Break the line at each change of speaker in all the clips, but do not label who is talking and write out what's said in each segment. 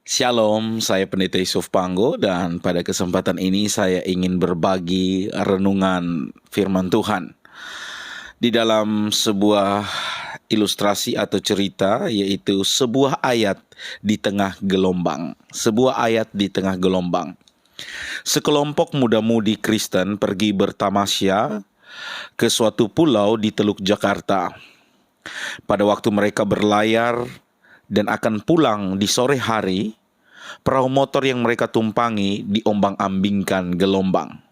Shalom, saya Pendeta Yusuf Panggo dan pada kesempatan ini saya ingin berbagi renungan firman Tuhan di dalam sebuah ilustrasi atau cerita, yaitu sebuah ayat di tengah gelombang. Sebuah ayat di tengah gelombang. Sekelompok muda-mudi Kristen pergi bertamasya ke suatu pulau di Teluk Jakarta. Pada waktu mereka berlayar dan akan pulang di sore hari, perahu motor yang mereka tumpangi diombang-ambingkan gelombang.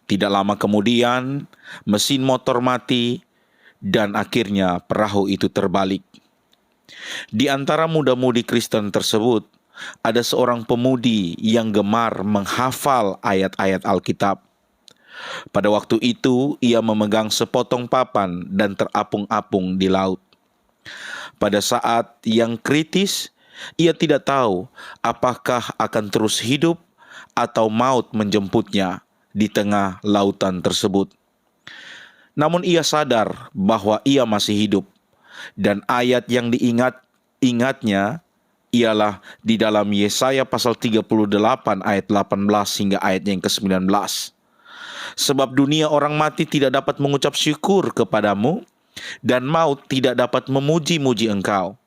Tidak lama kemudian, mesin motor mati dan akhirnya perahu itu terbalik. Di antara muda-mudi Kristen tersebut, ada seorang pemudi yang gemar menghafal ayat-ayat Alkitab. Pada waktu itu, ia memegang sepotong papan dan terapung-apung di laut. Pada saat yang kritis, ia tidak tahu apakah akan terus hidup atau maut menjemputnya di tengah lautan tersebut. Namun ia sadar bahwa ia masih hidup, dan ayat yang diingatnya ialah di dalam Yesaya pasal 38 ayat 18 hingga ayat yang ke-19. Sebab dunia orang mati tidak dapat mengucap syukur kepadamu, dan maut tidak dapat memuji-muji engkau.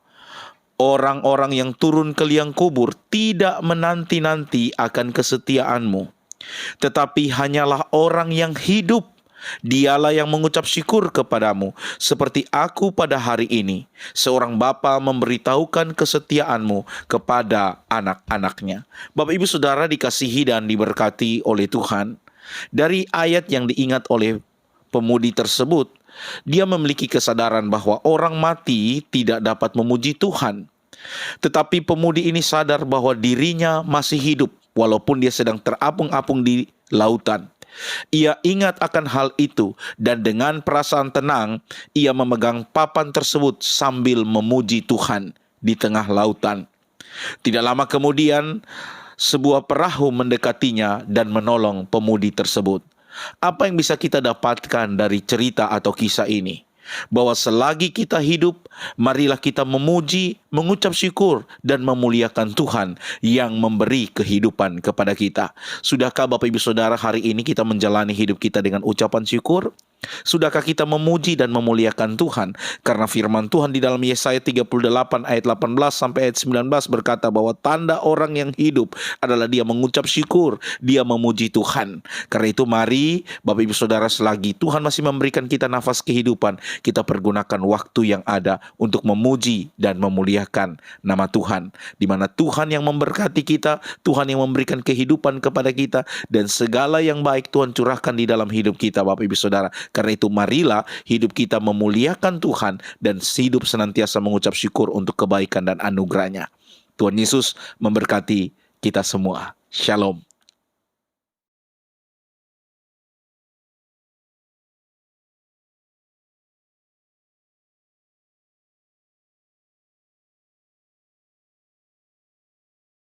Orang-orang yang turun ke liang kubur tidak menanti-nanti akan kesetiaanmu, tetapi hanyalah orang yang hidup, dialah yang mengucap syukur kepadamu, seperti aku pada hari ini, seorang bapa memberitahukan kesetiaanmu kepada anak-anaknya. Bapak Ibu Saudara dikasihi dan diberkati oleh Tuhan, dari ayat yang diingat oleh pemudi tersebut, dia memiliki kesadaran bahwa orang mati tidak dapat memuji Tuhan. Tetapi pemudi ini sadar bahwa dirinya masih hidup walaupun dia sedang terapung-apung di lautan. Ia ingat akan hal itu dan dengan perasaan tenang ia memegang papan tersebut sambil memuji Tuhan di tengah lautan. Tidak lama kemudian sebuah perahu mendekatinya dan menolong pemudi tersebut. Apa yang bisa kita dapatkan dari cerita atau kisah ini? Bahwa selagi kita hidup, marilah kita memuji, mengucap syukur, dan memuliakan Tuhan yang memberi kehidupan kepada kita. Sudahkah Bapak Ibu Saudara hari ini kita menjalani hidup kita dengan ucapan syukur? Sudahkah kita memuji dan memuliakan Tuhan? Karena firman Tuhan di dalam Yesaya 38 ayat 18 sampai ayat 19 berkata bahwa tanda orang yang hidup adalah dia mengucap syukur, dia memuji Tuhan. Karena itu mari Bapak Ibu Saudara, selagi Tuhan masih memberikan kita nafas kehidupan, kita pergunakan waktu yang ada untuk memuji dan memuliakan nama Tuhan. Di mana Tuhan yang memberkati kita, Tuhan yang memberikan kehidupan kepada kita, dan segala yang baik Tuhan curahkan di dalam hidup kita Bapak Ibu Saudara. Karena itu marilah hidup kita memuliakan Tuhan dan hidup senantiasa mengucap syukur untuk kebaikan dan anugerah-Nya. Tuhan Yesus memberkati kita semua. Shalom.